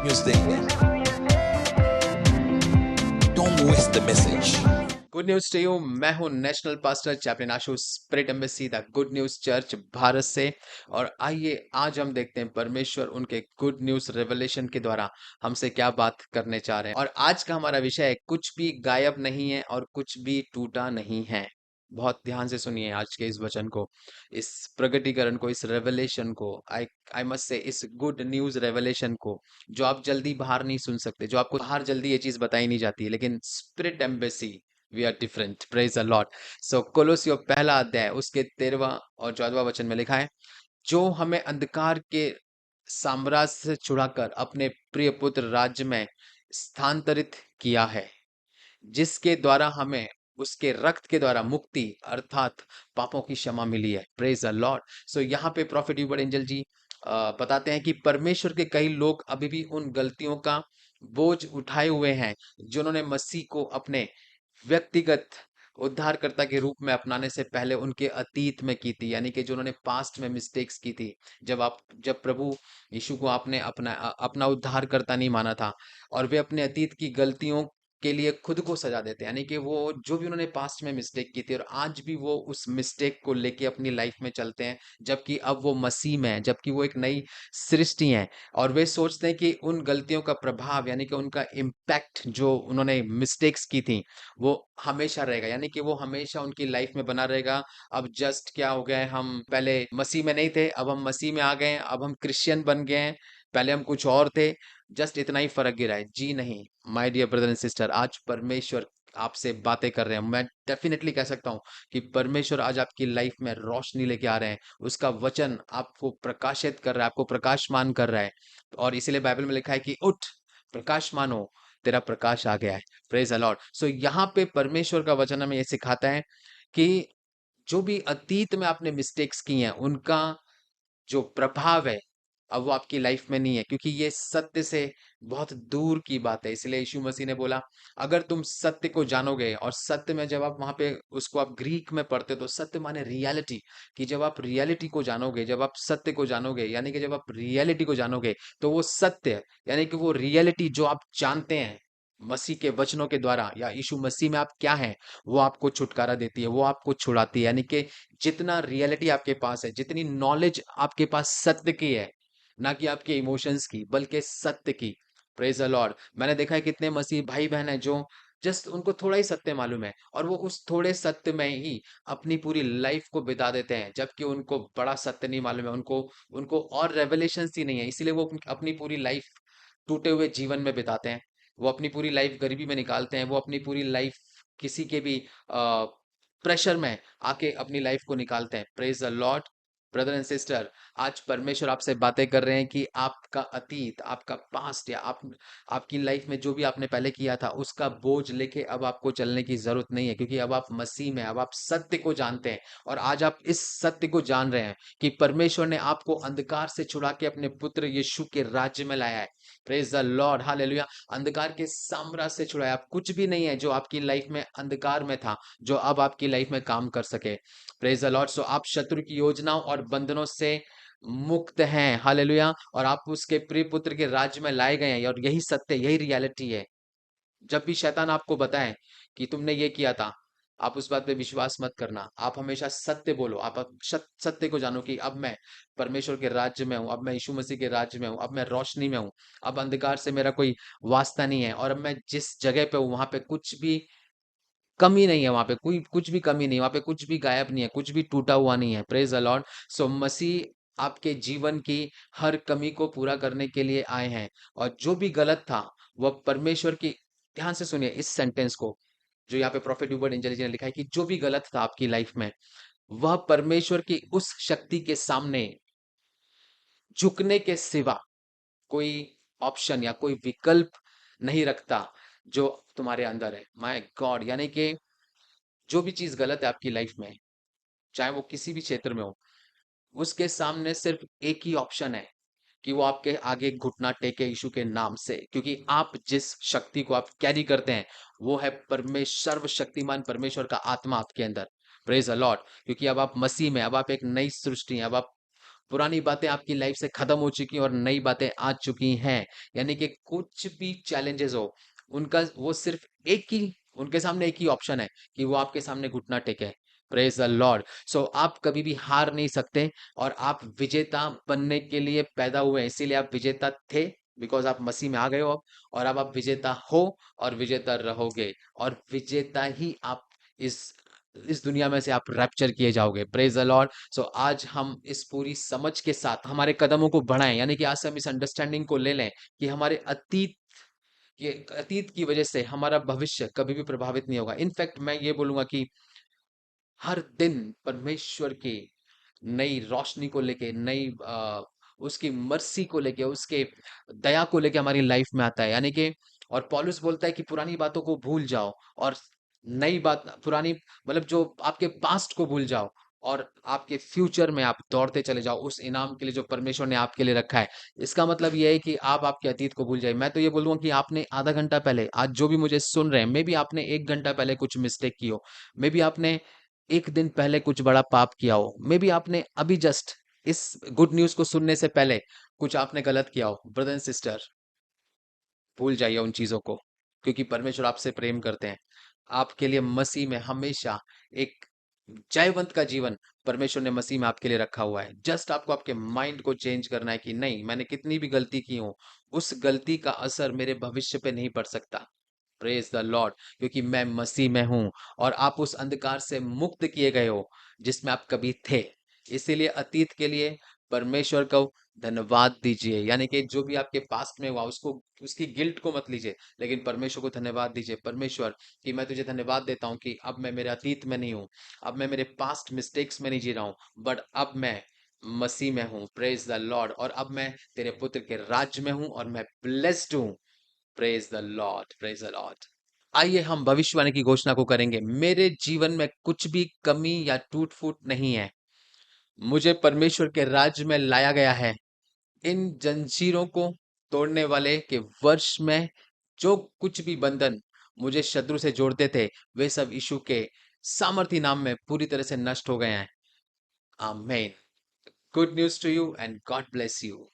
news देंगे. Don't waste the message. Good news to you. मैं हूं national pastor chaplain Ashu, spirit embassy the good news church Bharat से। और आइए आज हम देखते हैं परमेश्वर उनके गुड न्यूज रेवलेशन के द्वारा हमसे क्या बात करने चाह रहे हैं। और आज का हमारा विषय है, कुछ भी गायब नहीं है और कुछ भी टूटा नहीं है। बहुत ध्यान से सुनिए आज के इस वचन को, इस प्रगटीकरण को, इस रेवलेशन को, आई आई मस्ट से इस गुड न्यूज रेवलेशन को, जो आप जल्दी बाहर नहीं सुन सकते, जो आपको बाहर जल्दी ये चीज बताई नहीं जाती, लेकिन spirit embassy we are different. Praise the Lord. So Colossians पहला अध्याय उसके 13वां और 14वां वचन में लिखा है, जो हमें अंधकार के साम्राज्य से छुड़ाकर अपने प्रिय पुत्र राज्य में स्थानांतरित किया है, जिसके द्वारा हमें उसके रक्त के द्वारा मुक्ति अर्थात पापों की क्षमा मिली है। Praise the Lord. सो यहाँ पे प्रॉफिट यूबर्ट एंजल जी बताते हैं कि परमेश्वर के कई लोग अभी भी उन गलतियों का बोझ उठाए हुए हैं जिन्होंने मसीह को अपने व्यक्तिगत उद्धारकर्ता के रूप में अपनाने से पहले उनके अतीत में की थी, यानी कि जो उन्होंने पास्ट में मिस्टेक्स की थी। जब प्रभु यीशु को आपने अपना उद्धारकर्ता नहीं माना था, और वे अपने अतीत की गलतियों के लिए खुद को सजा देते हैं, यानी कि वो जो भी उन्होंने पास्ट में मिस्टेक की थी और आज भी वो उस मिस्टेक को लेके अपनी लाइफ में चलते हैं, जबकि अब वो मसीह में है, जबकि वो एक नई सृष्टि है। और वे सोचते हैं कि उन गलतियों का प्रभाव, यानी कि उनका इम्पैक्ट, जो उन्होंने मिस्टेक्स की थी, वो हमेशा रहेगा, यानी कि वो हमेशा उनकी लाइफ में बना रहेगा। अब जस्ट क्या हो गया है, हम पहले मसीह में नहीं थे, अब हम मसीह में आ गए हैं, अब हम क्रिश्चियन बन गए हैं, पहले हम कुछ और थे। जस्ट इतना ही फर्क गिरा है। जी नहीं, my dear brother and sister, आज परमेश्वर आपसे बातें कर रहे हैं। मैं डेफिनेटली कह सकता हूं कि परमेश्वर आज आपकी लाइफ में रोशनी लेके आ रहे हैं। उसका वचन आपको प्रकाशित कर रहा है, आपको प्रकाशमान कर रहा है। और इसीलिए बाइबल में लिखा है कि उठ, प्रकाशमान हो, तेरा प्रकाश आ गया है। Praise the Lord. सो यहाँ पे परमेश्वर का वचन हमें ये सिखाता है कि जो भी अतीत में आपने मिस्टेक्स की हैं, उनका जो प्रभाव है, अब वो आपकी लाइफ में नहीं है, क्योंकि ये सत्य से बहुत दूर की बात है। इसलिए यीशु मसीह ने बोला, अगर तुम सत्य को जानोगे, और सत्य में जब आप वहां पे उसको आप ग्रीक में पढ़ते हो तो सत्य माने रियलिटी, कि जब आप रियलिटी को जानोगे, जब आप सत्य को जानोगे, यानी कि जब आप रियलिटी को जानोगे, तो वो सत्य, यानी कि वो रियलिटी जो आप जानते हैं मसीह के वचनों के द्वारा, या यीशु मसीह में आप क्या हैं, वो आपको छुटकारा देती है, वो आपको छुड़ाती है। यानी कि जितना रियलिटी आपके पास है, जितनी नॉलेज आपके पास सत्य की है, ना कि आपके इमोशंस की, बल्कि सत्य की। Praise the Lord. मैंने देखा है कितने मसीह भाई बहन हैं जो जस्ट उनको थोड़ा ही सत्य मालूम है, और वो उस थोड़े सत्य में ही अपनी पूरी लाइफ को बिता देते हैं, जबकि उनको बड़ा सत्य नहीं मालूम है, उनको उनको और रेवलेशन ही नहीं है, इसीलिए वो अपनी पूरी लाइफ टूटे हुए जीवन में बिताते हैं। वो अपनी पूरी लाइफ गरीबी में निकालते हैं, वो अपनी पूरी लाइफ किसी के भी प्रेशर में आके अपनी लाइफ को निकालते हैं। Praise the Lord. Brother and sister, आज परमेश्वर आपसे बातें कर रहे हैं कि आपका अतीत, आपका पास्ट, या आपकी लाइफ में जो भी आपने पहले किया था, उसका बोझ लेके अब आपको चलने की जरूरत नहीं है, क्योंकि अब आप मसीह में, अब आप सत्य को जानते हैं। और आज आप इस सत्य को जान रहे हैं कि परमेश्वर ने आपको अंधकार से छुड़ा के अपने पुत्र यीशु के राज्य में लाया है। Praise the Lord, hallelujah. अंधकार के साम्राज्य से छुड़ाया। आप कुछ भी नहीं है जो आपकी लाइफ में अंधकार में था, जो अब आपकी लाइफ में काम कर सके। Praise the Lord. सो आप शत्रु की योजनाओं और बंधनों से मुक्त हैं, हालेलुया। और आप उसके प्रिय पुत्र के राज्य में लाए गए हैं, और यही सत्य, यही रियलिटी है। जब भी शैतान आपको बताए कि तुमने ये किया था, आप उस बात पे विश्वास मत करना। आप हमेशा सत्य बोलो। आप सत्य को जानो कि अब मैं परमेश्वर के राज्य में हूँ, अब मैं यीशु मसीह के राज्य में हूँ, अब मैं रोशनी में हूँ, अब अंधकार से मेरा कोई वास्ता नहीं है, और अब मैं जिस जगह पे हूँ वहां पे कुछ भी कमी नहीं है, वहां पे कोई कुछ भी कमी नहीं है, वहां पे कुछ भी गायब नहीं है, कुछ भी टूटा हुआ नहीं है। Praise the Lord. सो मसीह आपके जीवन की हर कमी को पूरा करने के लिए आए हैं, और जो भी गलत था वह परमेश्वर की, ध्यान से सुनिए इस सेंटेंस को, जो यहाँ पे प्रॉफिट ह्यूबर्ट एंजल जी ने लिखा है, कि जो भी गलत था आपकी लाइफ में, वह परमेश्वर की उस शक्ति के सामने झुकने के सिवा कोई ऑप्शन या कोई विकल्प नहीं रखता जो तुम्हारे अंदर है। My God. यानी कि जो भी चीज गलत है आपकी लाइफ में, चाहे वो किसी भी क्षेत्र में हो, उसके सामने सिर्फ एक ही ऑप्शन है कि वो आपके आगे घुटना टेके यीशु के नाम से, क्योंकि आप जिस शक्ति को आप कैरी करते हैं, वो है परमेश्वर, सर्वशक्तिमान परमेश्वर का आत्मा आपके अंदर। Praise the Lord. क्योंकि अब आप मसीह में, अब आप एक नई सृष्टि हैं, अब आप पुरानी बातें आपकी लाइफ से खत्म हो चुकी हैं और नई बातें आ चुकी हैं। यानी कि कुछ भी चैलेंजेस हो, उनका वो सिर्फ एक ही, उनके सामने एक ही ऑप्शन है कि वो आपके सामने घुटना टेके। Praise the Lord. सो आप कभी भी हार नहीं सकते और आप विजेता बनने के लिए पैदा हुए हैं, इसीलिए आप विजेता थे, बिकॉज आप मसीह में आ गए हो अब, और अब आप विजेता हो और विजेता रहोगे, और विजेता ही आप इस इस दुनिया में से आप रैप्चर किए जाओगे। Praise the Lord. सो आज हम इस पूरी समझ के साथ हमारे कदमों को बढ़ाएं, यानी कि आज से हम इस अंडरस्टैंडिंग को ले लें कि हमारे अतीत, ये अतीत की वजह से हमारा भविष्य कभी भी प्रभावित नहीं होगा। इनफैक्ट मैं ये बोलूंगा कि हर दिन परमेश्वर की नई रोशनी को लेके, नई उसकी मर्सी को लेके, उसके दया को लेके हमारी लाइफ में आता है। यानी कि और पौलुस बोलता है कि पुरानी बातों को भूल जाओ और नई बात, पुरानी मतलब जो आपके पास्ट को भूल जाओ और आपके फ्यूचर में आप दौड़ते चले जाओ उस इनाम के लिए जो परमेश्वर ने आपके लिए रखा है। इसका मतलब ये है कि आप आपके अतीत को भूल जाइए। मैं तो ये बोलूंगा कि आपने आधा घंटा पहले, आज जो भी मुझे सुन रहे हैं, मे बी आपने एक घंटा पहले कुछ मिस्टेक की हो, मे बी आपने एक दिन पहले कुछ बड़ा पाप किया हो, मे बी आपने अभी जस्ट इस गुड न्यूज को सुनने से पहले कुछ आपने गलत किया हो। ब्रदर एंड सिस्टर, भूल जाइए उन चीजों को, क्योंकि परमेश्वर आपसे प्रेम करते हैं। आपके लिए मसीह में हमेशा एक जयवंत का जीवन परमेश्वर ने मसीह में आपके लिए रखा हुआ है। जस्ट आपको आपके माइंड को चेंज करना है कि नहीं, मैंने कितनी भी गलती की हो, उस गलती का असर मेरे भविष्य पे नहीं पड़ सकता। Praise the Lord. क्योंकि मैं मसीह में हूं और आप उस अंधकार से मुक्त किए गए हो जिसमें आप कभी थे। इसीलिए अतीत के लिए परमेश्वर को धन्यवाद दीजिए। यानी कि जो भी आपके पास्ट में हुआ उसको, उसकी गिल्ट को मत लीजिए, लेकिन परमेश्वर को धन्यवाद दीजिए। परमेश्वर कि मैं तुझे धन्यवाद देता हूँ कि अब मैं मेरे अतीत में नहीं हूँ, अब मैं मेरे पास्ट मिस्टेक्स में नहीं जी रहा हूँ, बट अब मैं मसीह में हूँ। Praise the Lord. और अब मैं तेरे पुत्र के राज्य में हूँ और मैं ब्लेस्ड हूँ। Praise the Lord, praise the Lord. आइए हम भविष्यवाणी की घोषणा को करेंगे। मेरे जीवन में कुछ भी कमी या टूट फूट नहीं है। मुझे परमेश्वर के राज्य में लाया गया है। इन जंजीरों को तोड़ने वाले के वर्ष में जो कुछ भी बंधन मुझे शत्रु से जोड़ते थे, वे सब यीशु के सामर्थी नाम में पूरी तरह से नष्ट हो गए हैं। आमीन। Good news to you and God bless you.